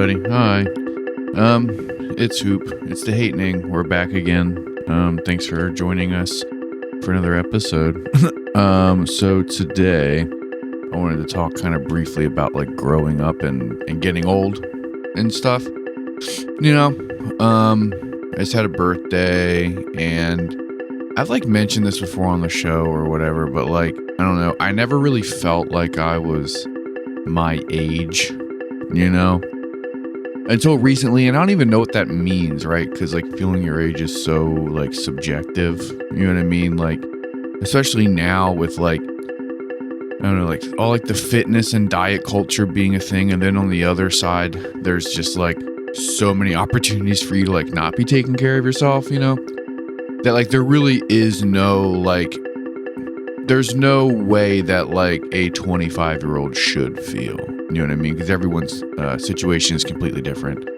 everybody. Hi. It's Hoop. It's the Hatening. We're back again. Thanks for joining us for another episode. So today I wanted to talk kind of briefly about like growing up and getting old and stuff. I just had a birthday and I've like mentioned this before on the show or whatever, but like, I don't know. I never really felt like I was my age, until recently. And I don't even know what that means, right? Because like feeling your age is so like subjective, you know what I mean? Like, especially now with like, I don't know, like all like the fitness and diet culture being a thing. And then on the other side, there's just like so many opportunities for you to like not be taking care of yourself, that like there really is no like, there's no way that like a 25-year-old should feel, you know what I mean? Because everyone's situation is completely different.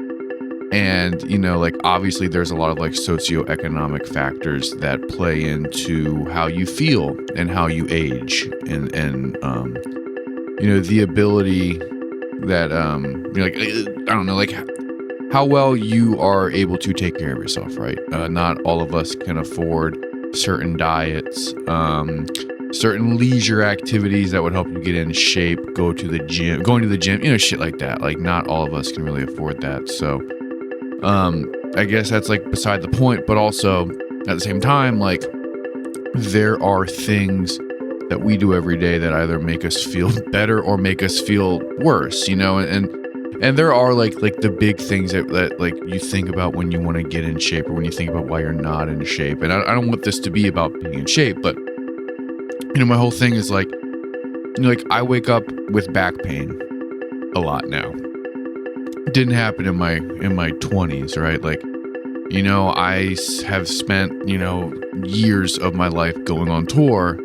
And, like obviously there's a lot of like socioeconomic factors that play into how you feel and how you age and the ability that, like, I don't know, like how well you are able to take care of yourself, right? Not all of us can afford certain diets, certain leisure activities that would help you get in shape, going to the gym, shit like that. Like not all of us can really afford that. So, I guess that's like beside the point, but also at the same time, like there are things that we do every day that either make us feel better or make us feel worse, and there are like the big things that like you think about when you want to get in shape or when you think about why you're not in shape. And I don't want this to be about being in shape, but my whole thing is like, like I wake up with back pain a lot now. It didn't happen in my 20s, right? Like, I have spent, years of my life going on tour,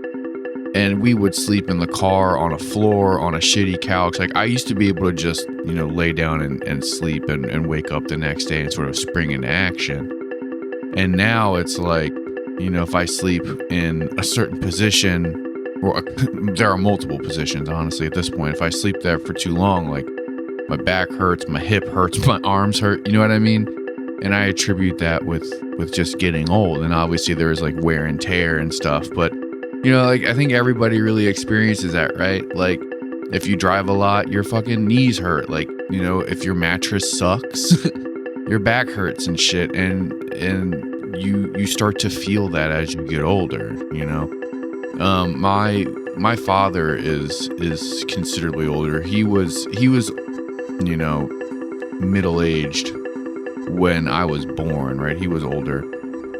and we would sleep in the car on a floor, on a shitty couch. Like I used to be able to just, lay down and sleep and wake up the next day and sort of spring into action. And now it's like, if I sleep in a certain position, or there are multiple positions, honestly, at this point, if I sleep there for too long, like my back hurts, my hip hurts, my arms hurt, you know what I mean? And I attribute that with just getting old. And obviously there's like wear and tear and stuff, but like I think everybody really experiences that, right? Like if you drive a lot, your fucking knees hurt. Like, if your mattress sucks, your back hurts and shit. And you start to feel that as you get older, my father is considerably older. He was middle-aged when I was born, right? He was older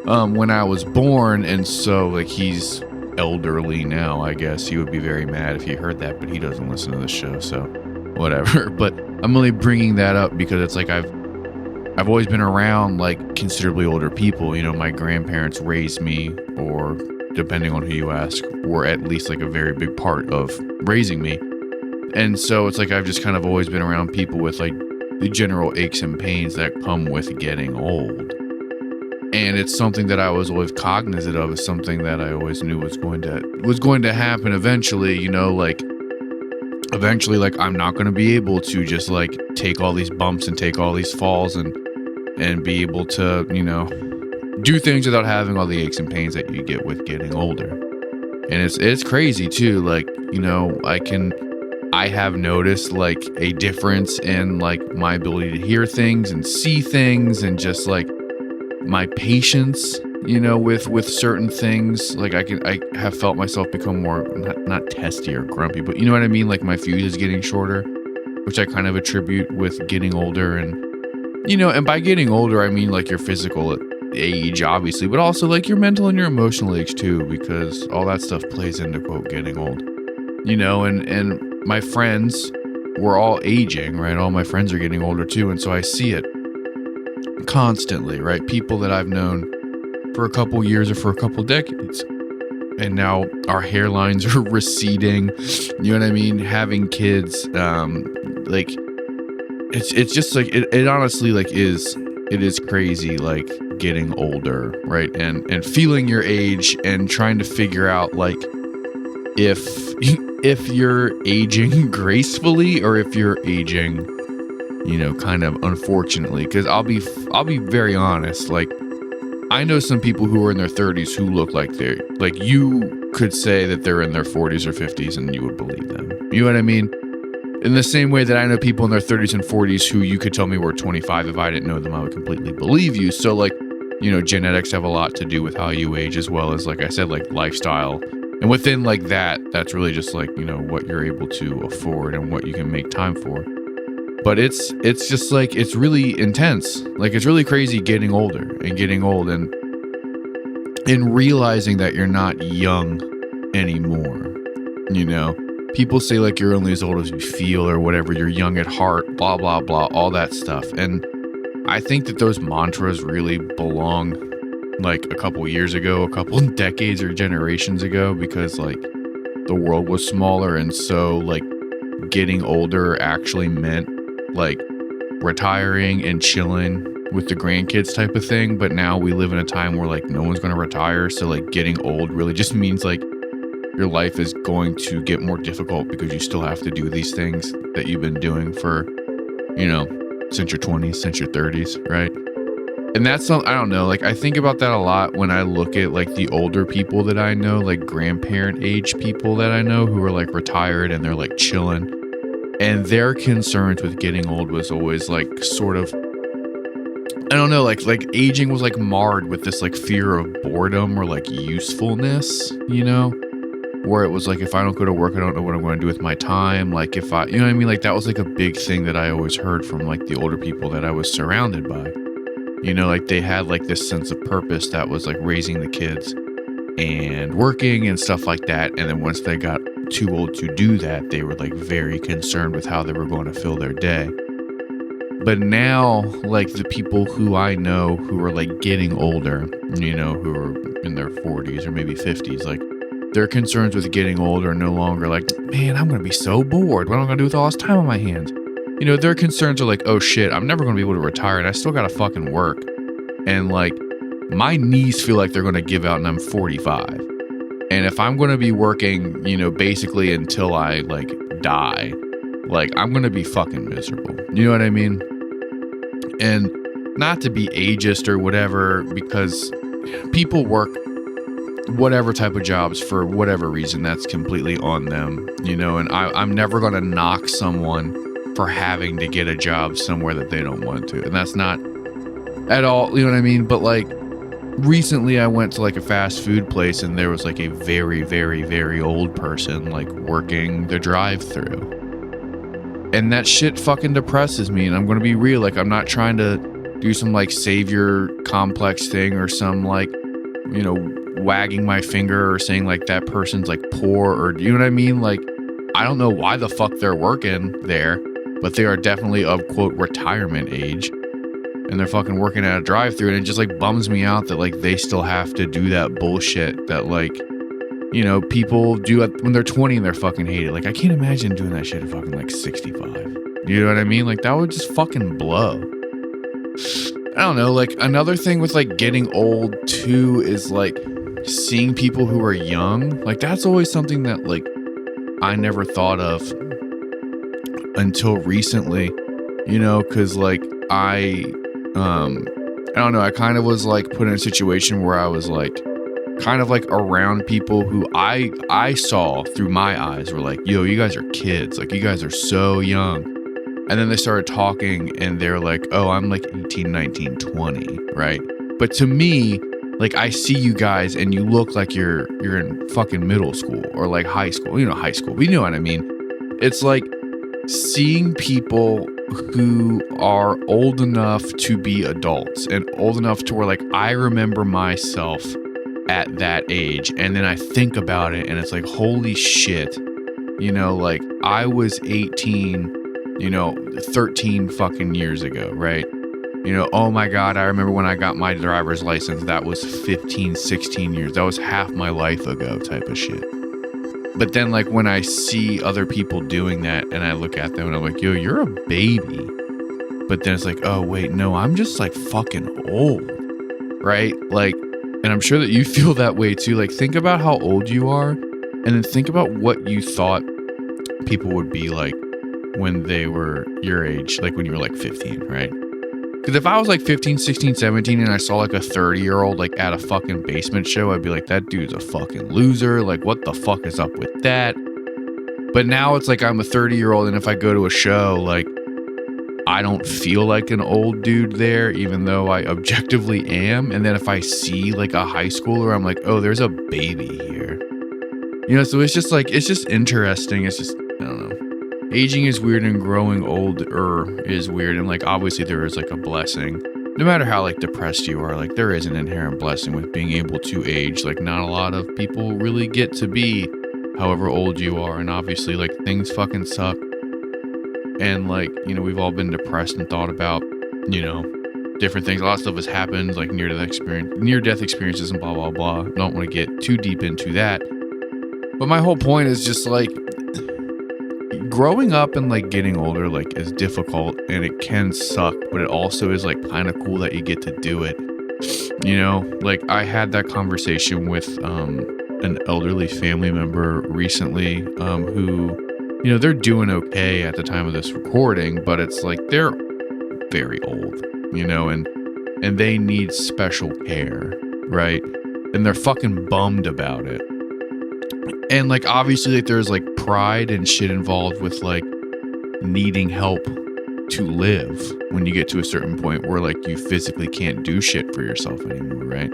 when I was born, and so like he's elderly now. I guess he would be very mad if he heard that, but he doesn't listen to the show, so whatever. But I'm only bringing that up because it's like I've always been around like considerably older people. My grandparents raised me, or depending on who you ask, were at least like a very big part of raising me. And so it's like I've just kind of always been around people with like the general aches and pains that come with getting old. And it's something that I was always cognizant of, is something that I always knew was going to happen eventually, like eventually, like I'm not going to be able to just like take all these bumps and take all these falls and be able to, do things without having all the aches and pains that you get with getting older. And it's crazy too. Like, I have noticed like a difference in like my ability to hear things and see things, and just like my patience, with certain things. Like I have felt myself become more, not testy or grumpy, but you know what I mean? Like my fuse is getting shorter, which I kind of attribute with getting older. And, and by getting older, I mean like your physical age, obviously, but also like your mental and your emotional age too, because all that stuff plays into quote getting old, and my friends were all aging, right? All my friends are getting older too. And so I see it constantly, right? People that I've known for a couple years or for a couple decades, and now our hairlines are receding, you know what I mean? Having kids, like it's just like, it honestly like it is crazy, like getting older, right? And feeling your age and trying to figure out like if you're aging gracefully or if you're aging kind of unfortunately, because I'll be very honest. Like, I know some people who are in their 30s who look like they're like, you could say that they're in their 40s or 50s and you would believe them. You know what I mean? In the same way that I know people in their 30s and 40s who you could tell me were 25. If I didn't know them, I would completely believe you. So like, genetics have a lot to do with how you age, as well as, like I said, like lifestyle. And within like that's really just like, what you're able to afford and what you can make time for. But it's just like, it's really intense. Like, it's really crazy getting older and getting old and realizing that you're not young anymore. People say like you're only as old as you feel or whatever. You're young at heart, blah, blah, blah, all that stuff. And I think that those mantras really belong like a couple years ago, a couple decades or generations ago, because like the world was smaller. And so like getting older actually meant like retiring and chilling with the grandkids type of thing. But now we live in a time where like no one's going to retire. So like getting old really just means like your life is going to get more difficult because you still have to do these things that you've been doing for, since your 20s, since your 30s, right? And that's something, I don't know, like I think about that a lot when I look at like the older people that I know, like grandparent age people that I know who are like retired and they're like chilling. And their concerns with getting old was always like sort of, I don't know, like aging was like marred with this like fear of boredom or like usefulness, where it was like, if I don't go to work, I don't know what I'm going to do with my time. Like if I, like that was like a big thing that I always heard from like the older people that I was surrounded by, like they had like this sense of purpose that was like raising the kids and working and stuff like that. And then once they got too old to do that, they were like very concerned with how they were going to fill their day. But now, like the people who I know who are like getting older, who are in their 40s or maybe 50s, like their concerns with getting older are no longer like, man, I'm going to be so bored. What am I going to do with all this time on my hands? Their concerns are like, oh shit, I'm never going to be able to retire and I still got to fucking work. And like my knees feel like they're going to give out and I'm 45. And if I'm going to be working, basically until I like die, like I'm going to be fucking miserable. You know what I mean? And not to be ageist or whatever, because people work whatever type of jobs for whatever reason, that's completely on them, and I'm never going to knock someone for having to get a job somewhere that they don't want to. And that's not at all, you know what I mean? But like recently I went to like a fast food place and there was like a very, very, very old person like working the drive-through. And that shit fucking depresses me. And I'm going to be real. Like, I'm not trying to do some like savior complex thing or some like, wagging my finger or saying like that person's like poor or, you know what I mean? Like, I don't know why the fuck they're working there, but they are definitely of quote retirement age and they're fucking working at a drive-through. And it just like bums me out that like they still have to do that bullshit that like, people do when they're 20 and they're fucking hate it. Like, I can't imagine doing that shit at fucking like 65. You know what I mean? Like, that would just fucking blow. I don't know. Like, another thing with like getting old too is like seeing people who are young. Like, that's always something that like I never thought of until recently, because like I don't know. I kind of was like put in a situation where I was like, kind of like around people who I saw through my eyes were like, yo, you guys are kids. Like, you guys are so young. And then they started talking and they're like, oh, I'm like 18, 19, 20, right? But to me, like, I see you guys and you look like you're in fucking middle school or like high school, high school. But you know what I mean? It's like seeing people who are old enough to be adults and old enough to where like I remember myself at that age, and then I think about it and it's like, holy shit, like I was 18, 13 fucking years ago, right? Oh my God, I remember when I got my driver's license, that was 15, 16 years. That was half my life ago type of shit. But then like when I see other people doing that and I look at them and I'm like, yo, you're a baby. But then it's like, oh wait, no, I'm just like fucking old, right? Like, and I'm sure that you feel that way too. Like, think about how old you are and then think about what you thought people would be like when they were your age, like when you were like 15, right? Because if I was like 15, 16, 17 and I saw like a 30-year-old like at a fucking basement show, I'd be like, that dude's a fucking loser. Like, what the fuck is up with that? But now it's like I'm a 30-year-old, and if I go to a show, like, I don't feel like an old dude there, even though I objectively am. And then if I see like a high schooler, I'm like, oh, there's a baby here. You know, so it's just interesting. It's just, I don't know. Aging is weird and growing older is weird. And like, obviously there is like a blessing. No matter how like depressed you are, like there is an inherent blessing with being able to age. Like not a lot of people really get to be however old you are. And obviously like things fucking suck. And like, you know, we've all been depressed and thought about, you know, different things. A lot of stuff has happened, like near-death experiences and blah, blah, blah. Don't want to get too deep into that. But my whole point is just like growing up and like getting older, like is difficult and it can suck, but it also is like kind of cool that you get to do it. You know, like I had that conversation with an elderly family member recently who, you know, they're doing okay at the time of this recording, but it's like they're very old, you know, and they need special care, right? And they're fucking bummed about it. And like obviously like there's like pride and shit involved with like needing help to live when you get to a certain point where like you physically can't do shit for yourself anymore, right?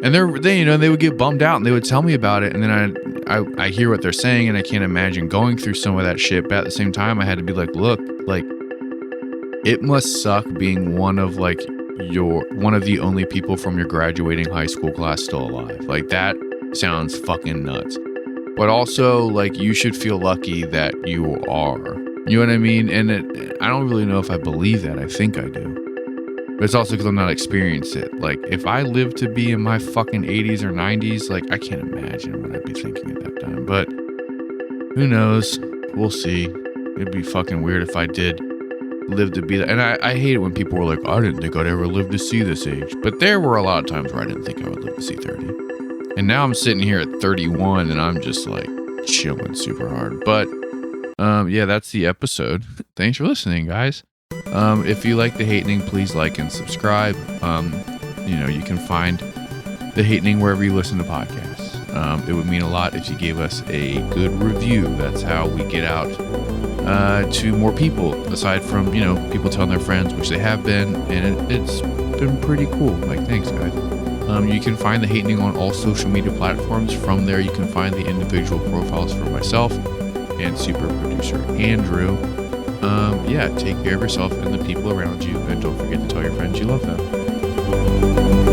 And they you know, they would get bummed out and they would tell me about it, and then I hear what they're saying and I can't imagine going through some of that shit, but at the same time I had to be like, look, like it must suck being one of the only people from your graduating high school class still alive. Like that sounds fucking nuts. But also like you should feel lucky that you are. You know what I mean? And I don't really know if I believe that. I think I do. But it's also because I'm not experienced it. Like, if I live to be in my fucking 80s or 90s, like, I can't imagine what I'd be thinking at that time. But who knows? We'll see. It'd be fucking weird if I did live to be that. And I hate it when people were like, I didn't think I'd ever live to see this age. But there were a lot of times where I didn't think I would live to see 30. And now I'm sitting here at 31 and I'm just like chilling super hard. But yeah, that's the episode. Thanks for listening, guys. If you like The Hatening, please like and subscribe. You know, you can find The Hatening wherever you listen to podcasts. It would mean a lot if you gave us a good review. That's how we get out to more people, aside from, you know, people telling their friends, which they have been, and it's been pretty cool. Like, thanks, guys. You can find The Hatening on all social media platforms. From there, you can find the individual profiles for myself and super producer Andrew. Yeah, take care of yourself and the people around you, and don't forget to tell your friends you love them.